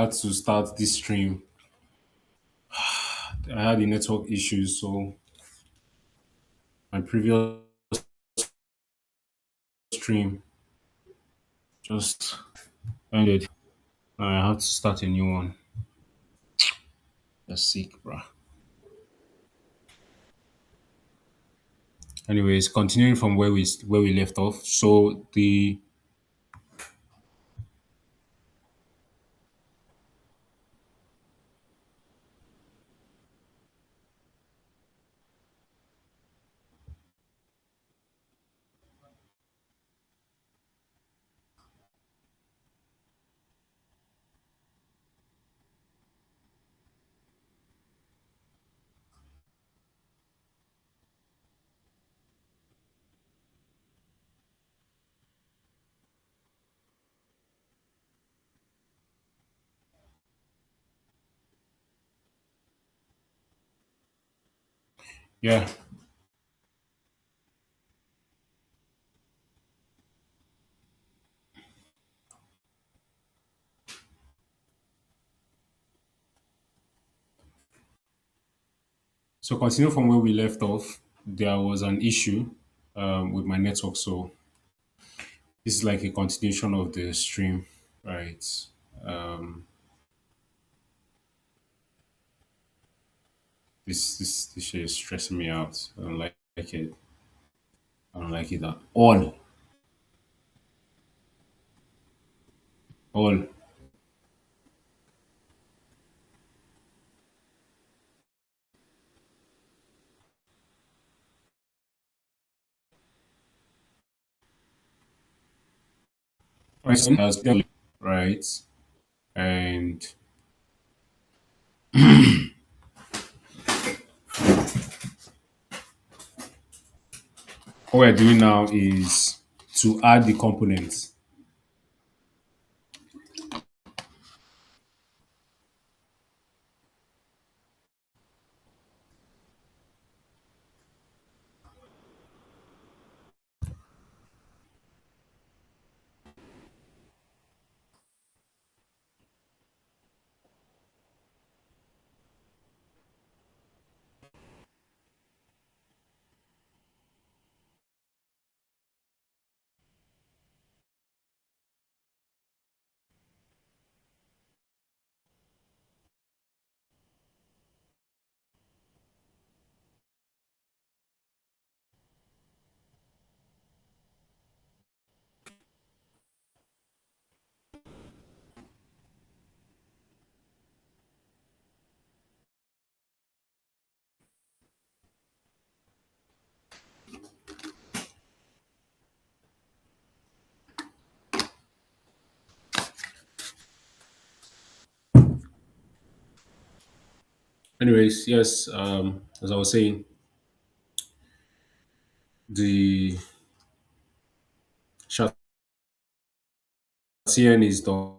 had to start this stream. I had the network issues, so my previous stream just ended. I had to start a new one. That's sick, bruh. Anyways, continuing from where we left off. So the yeah. So continuing from where we left off, there was an issue with my network. So this is like a continuation of the stream, right? Um, this shit is stressing me out. I don't like it. I don't like it at all. All. Right. Right. And what we're doing now is to add the components. Anyways, yes, as I was saying, the Shatien is done.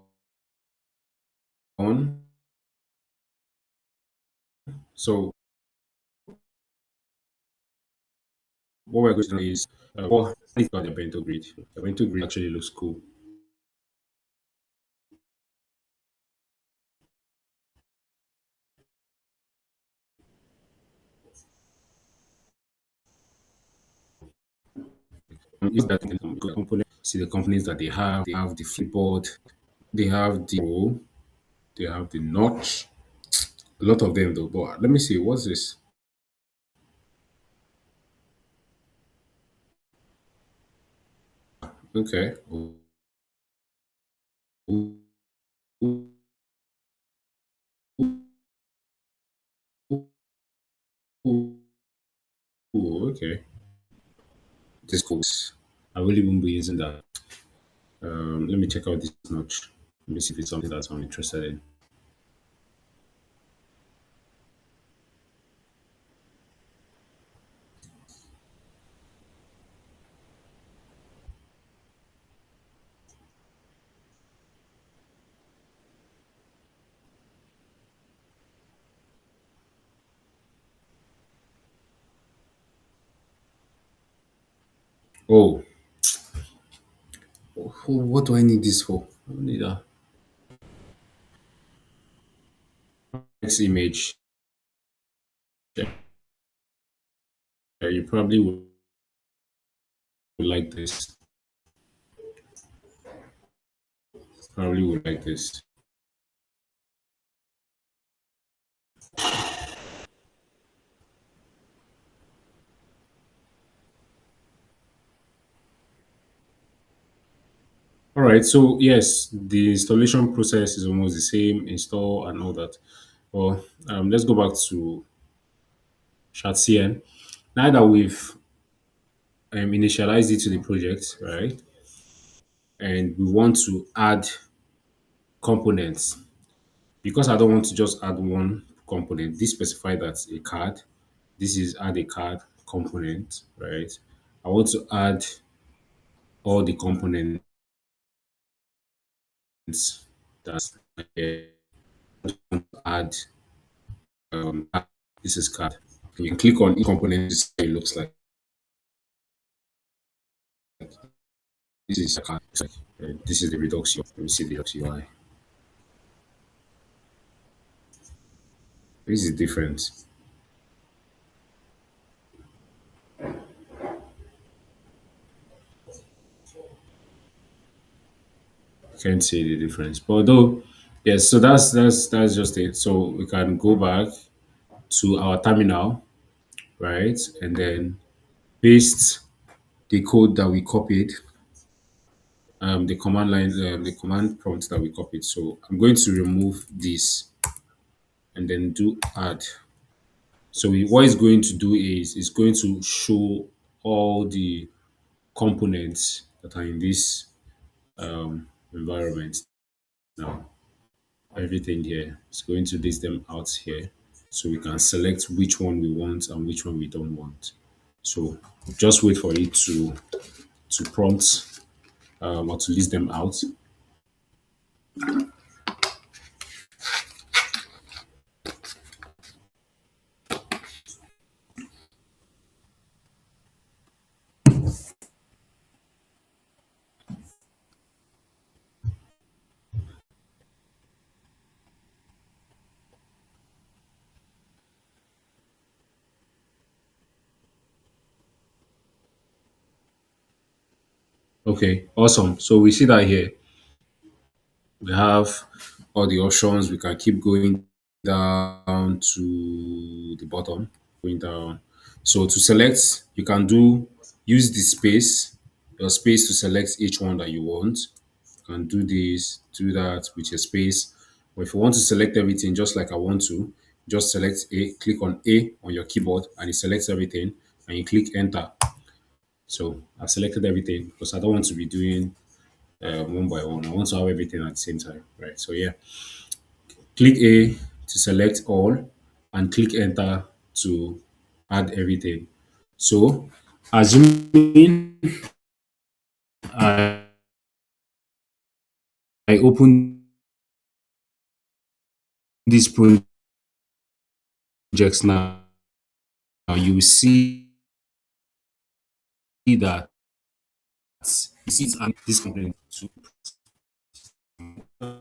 So what we're going to do is, well, I think about the bento grid. The bento grid actually looks cool. Is that component? See the companies that they have. They have the flipboard. They have the roll. They have the notch. A lot of them though. But let me see. What's this? Okay. Ooh, ooh, ooh, ooh, okay. This cool. I really won't be using that. Let me check out this notch. Let me see if it's something that I'm interested in. Oh, what do I need this for? I don't need that. next image, you probably would like this. Probably would like this. All right. So yes, the installation process is almost the same, install and all that. Well, let's go back to ChatCN. Now that we've initialized it to the project, right, and we want to add components, because I don't want to just add one component. This specify that a card. This is add a card component, right? I want to add all the components that's here. Add add- this is card. You can click on each component to see how it looks like. This is a card. It's like, this is the Redux UI. Let me see the Redux UI. This is different. Can't see the difference. But though, yes, so that's just it. So we can go back to our terminal, right? And then paste the code that we copied, the command line, the command prompt that we copied. So I'm going to remove this and then do add. So what it's going to do is it's going to show all the components that are in this environment now. Everything here is going to list them out here. So we can select which one we want and which one we don't want. So just wait for it to prompt or to list them out. Okay, awesome. So we see that here. We have all the options. We can keep going down to the bottom, going down. So to select, you can use the space, your space to select each one that you want. You can do this, do that with your space. But if you want to select everything just like I want to, just select A, click on A on your keyboard and it selects everything and you click enter. So I've selected everything because I don't want to be doing one by one. I want to have everything at the same time, right? So yeah, click A to select all and click enter to add everything. So assuming I, I open these projects now, you will see that you see it and this component to I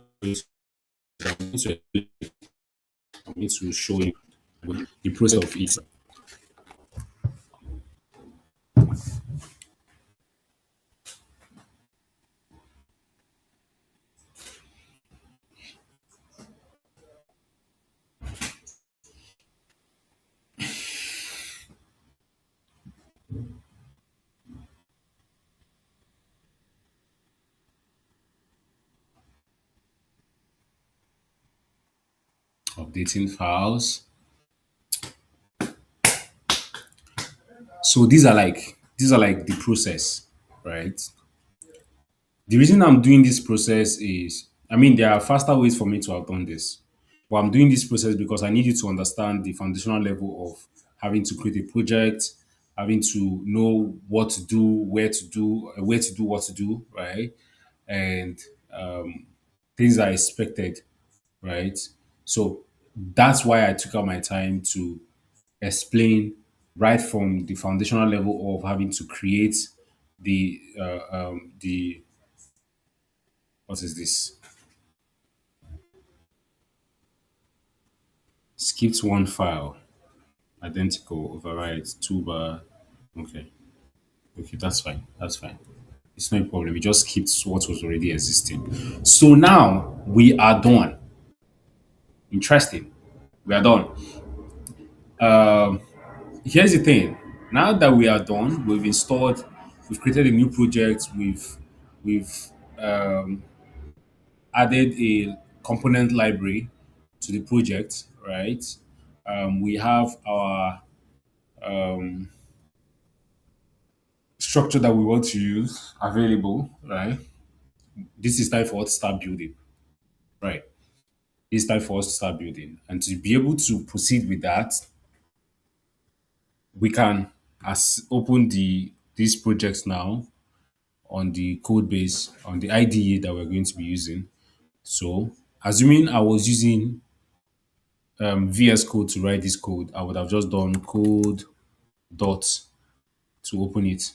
need to show you the process of it. Updating files. So these are like the process, right? The reason I'm doing this process is, I mean, there are faster ways for me to have done this. But I'm doing this process because I need you to understand the foundational level of having to create a project, having to know what to do, where to do what to do, right? And things are expected, right? So that's why I took out my time to explain right from the foundational level of having to create the what is this? skipped one file. Identical override two bar. Okay. Okay, that's fine. That's fine. It's no problem. We just skipped what was already existing. So now we are done. Interesting. We are done. Um, Here's the thing. Now that we are done, we've installed, we've created a new project, we've um, added a component library to the project, right? We have our structure that we want to use available, right? This is time for us to start building, right? It's time for us to start building. And to be able to proceed with that, we can open these projects now on the code base, on the IDE that we're going to be using. So, assuming I was using VS Code to write this code, I would have just done code dot to open it,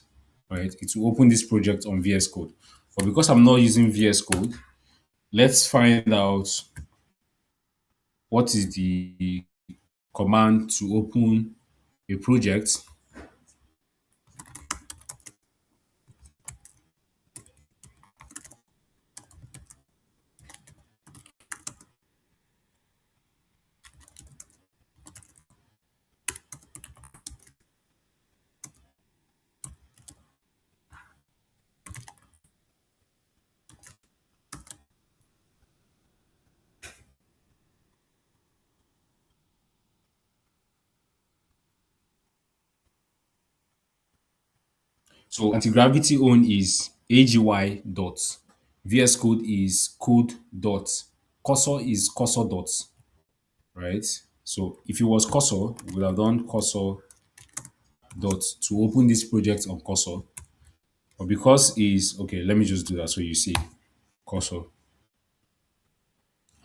right? It will open this project on VS Code. But because I'm not using VS Code, let's find out what is the command to open a project. So anti-gravity own is AGY dot. VS Code is code dot. Cursor is cursor dot, right? So if it was cursor, we would have done cursor dot to open this project on cursor. But because is okay, let me just do that so you see cursor.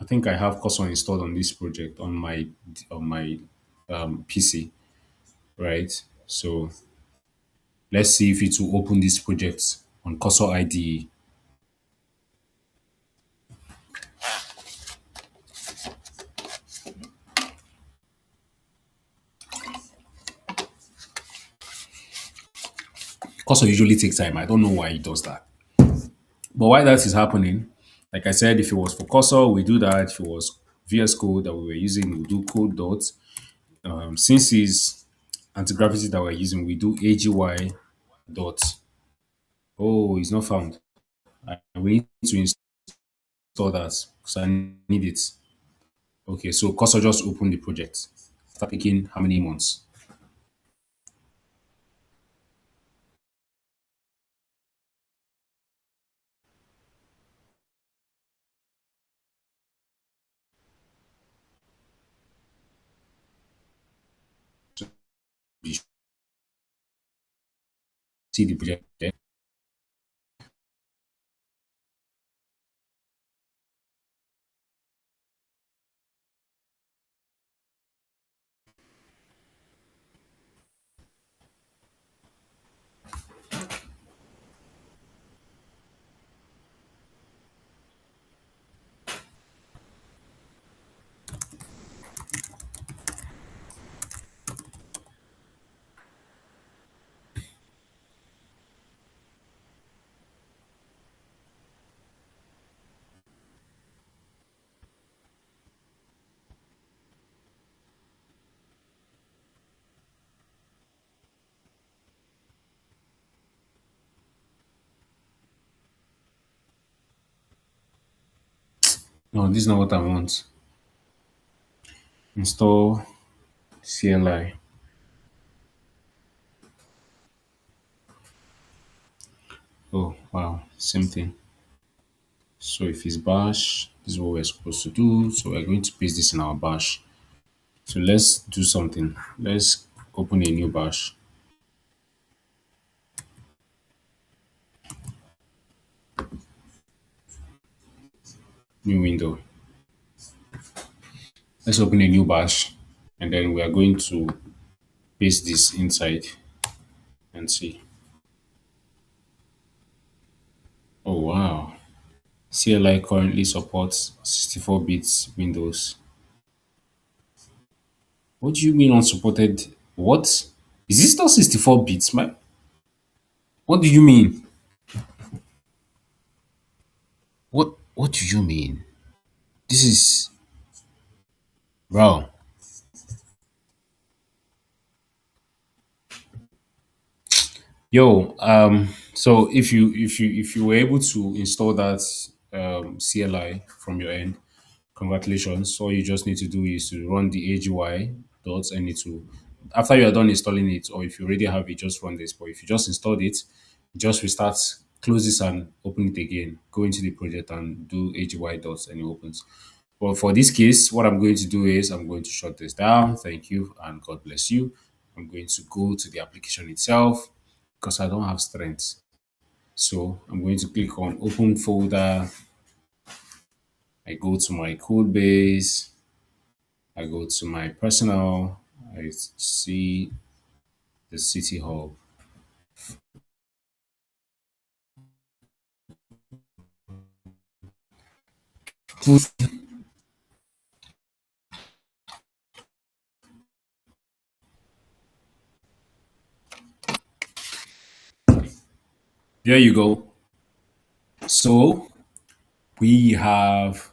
I think I have cursor installed on this project on my PC, right? So let's see if it will open this project on cursor IDE. Cursor usually takes time. I don't know why it does that. But while that is happening, like I said, if it was for cursor, we do that. If it was VS Code that we were using, we do code dot. Since it's anti-gravity that we're using, we do AGY dot. Oh, it's not found. We need to install that because I need it. Okay, so cursor just open the project. Start picking how many months. You see the project there. No, this is not what I want. Install CLI. Oh, wow. Same thing. So if it's bash, this is what we're supposed to do. So we're going to paste this in our bash. So let's do something. Let's open a new bash, new window. Let's open a new bash and then we are going to paste this inside and see. Oh, wow. CLI currently supports 64 bits Windows. What do you mean unsupported? What? Is this not 64 bits, man? What do you mean? What do you mean? This is bro. Yo, so if you were able to install that CLI from your end, congratulations. All you just need to do is to run the AGY dot any2. After you are done installing it, or if you already have it, just run this. But if you just installed it, just restart, close this and open it again. Go into the project and do AGY dots and it opens. But for this case, what I'm going to do is I'm going to shut this down. Thank you and God bless you. I'm going to go to the application itself because I don't have strength. So I'm going to click on open folder. I go to my code base. I go to my personal. I see the city hub. There you go. So we have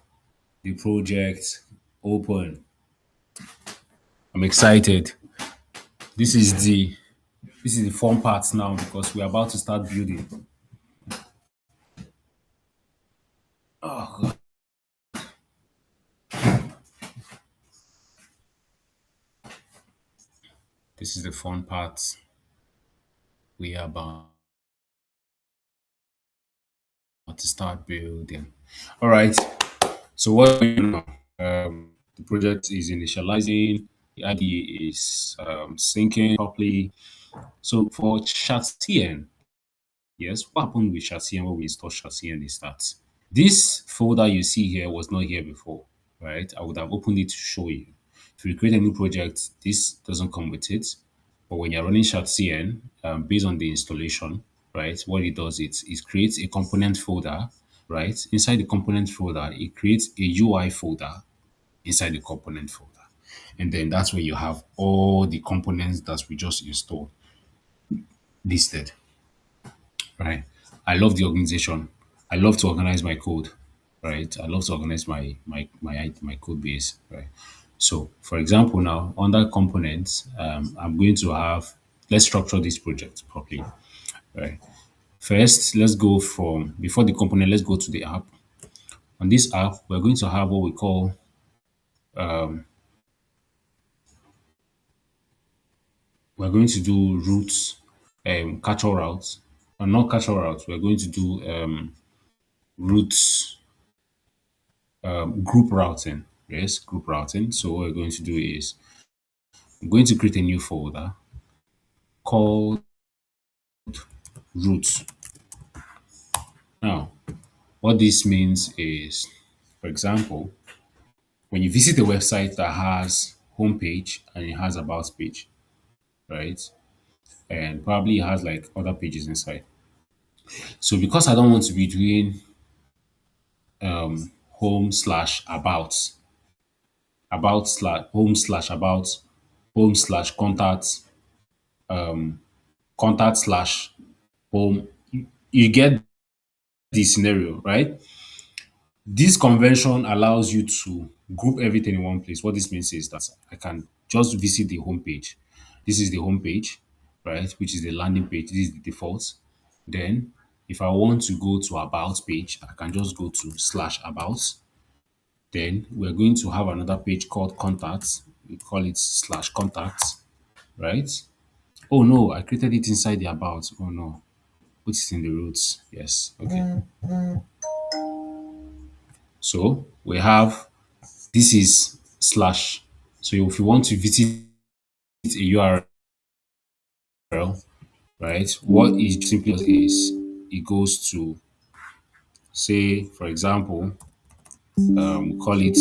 the project open. I'm excited. This is the this is the fun part now because we're about to start building. Oh God. This is the fun part. We are about to start building. All right. So what do you know? The project is initializing. The IDE is syncing properly. So for Chatien, yes, what happened with Chatien when we install Chatien is that this folder you see here was not here before, right? I would have opened it to show you. If you create a new project, this doesn't come with it. But when you're running Chatien, based on the installation, right, what it does is it creates a component folder, right? Inside the component folder, it creates a UI folder inside the component folder. And then that's where you have all the components that we just installed listed, right? I love the organization. I love to organize my code, right? I love to organize my code base, right? So, for example, now under components, I'm going to have let's structure this project properly, right? First, let's go from before the component. Let's go to the app. On this app, we're going to have what we call we're going to do routes, catch-all routes, or not catch-all routes. We're going to do routes group routing. Yes, group routing. So what we're going to do is I'm going to create a new folder called routes. Now, what this means is, for example, when you visit a website that has homepage and it has about page, right? And probably it has like other pages inside. So because I don't want to be doing home slash about slash home slash about home slash contact slash home, you get the scenario, right? This convention allows you to group everything in one place. What this means is that I can just visit the home page. This is the home page, right? Which is the landing page. This is the default. Then, if I want to go to about page, I can just go to slash about. Then we're going to have another page called contacts. We call it slash contacts, right? Oh no, I created it inside the about. Oh no, put it in the roots. Yes, okay. So we have this is slash. So if you want to visit a URL, right, what it simply does is it goes to say, for example, we call it,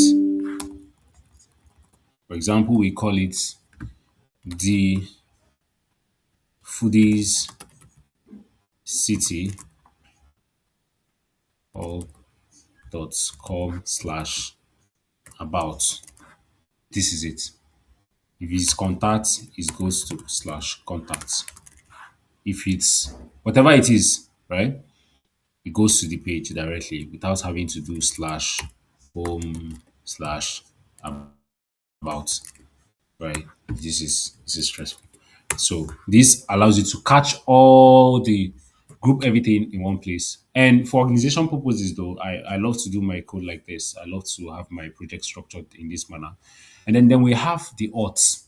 we call it the foodies city or .com slash about. This is it. If it's contact, it goes to slash contact. If it's whatever it is, right? It goes to the page directly without having to do slash home slash about, right? This is stressful. So this allows you to catch all the group everything in one place. And for organization purposes though, I love to do my code like this. I love to have my project structured in this manner. And then we have the auths.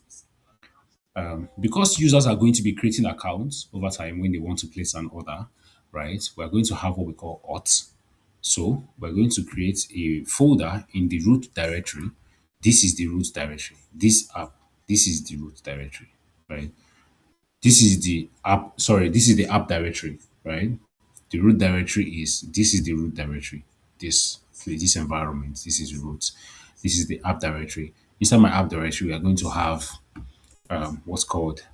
Because users are going to be creating accounts over time when they want to place an order, right? We're going to have what we call auths. So we're going to create a folder in the root directory. This is the root directory. This app, this is the root directory, right? This is the app, sorry, this is the app directory, right? The root directory is, this is the root directory. This environment, this is root. This is the app directory. Inside my app directory, we are going to have what's called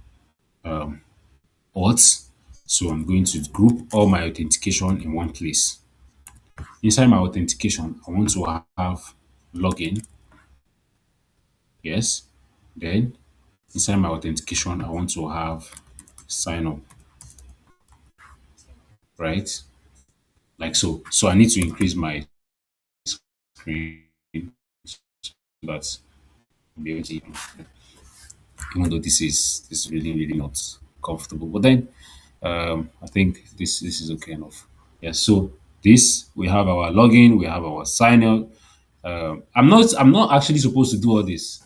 auths. So I'm going to group all my authentication in one place. Inside my authentication, I want to have login. Yes. Then inside my authentication, I want to have sign up, right? Like so. So I need to increase my screen so that I'll be able to, even though this is really, really not comfortable. But then I think this is okay enough. Yeah, so this we have our login, we have our sign up. I'm not actually supposed to do all this,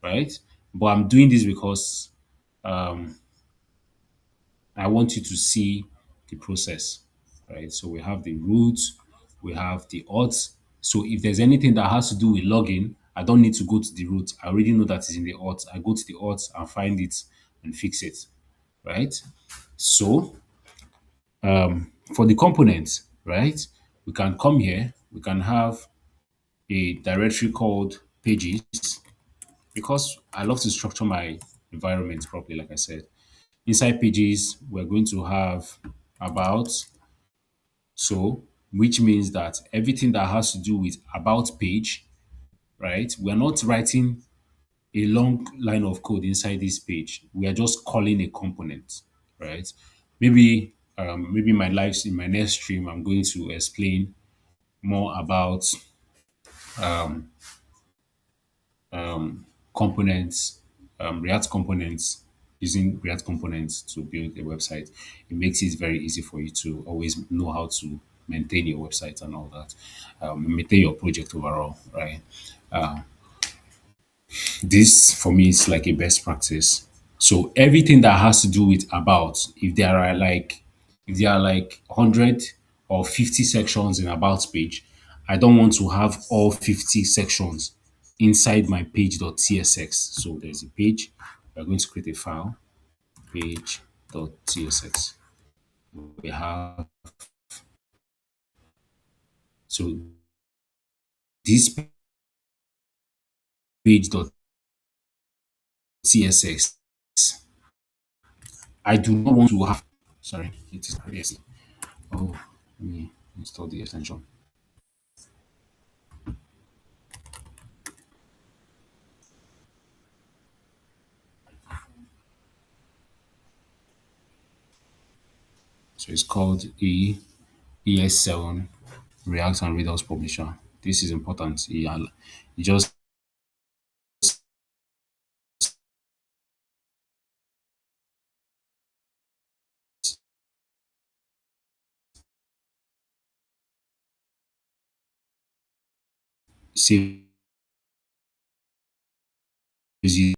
right? But I'm doing this because I want you to see the process, right? So we have the root, we have the auth. So if there's anything that has to do with login, I don't need to go to the root. I already know that it's in the auth. I go to the auth and find it and fix it, right? So for the components, right? We can come here, we can have a directory called pages because I love to structure my environment properly, like I said. Inside pages, we're going to have about, so which means that everything that has to do with about page, right? We're not writing a long line of code inside this page. We are just calling a component, right? Maybe my lives in my next stream, I'm going to explain more about components, React components, using React components to build a website. It makes it very easy for you to always know how to maintain your website and all that, maintain your project overall, right? This for me is like a best practice. So everything that has to do with about, if there are like 100 or 50 sections in about page, I don't want to have all 50 sections inside my page.tsx. So there's a page. We're going to create a file, page.tsx. We have, so this page.tsx, I do not want to have, sorry, it is crazy. Oh, let me install the extension. So it's called ES7 React and Redux Publisher. This is important. You just saves you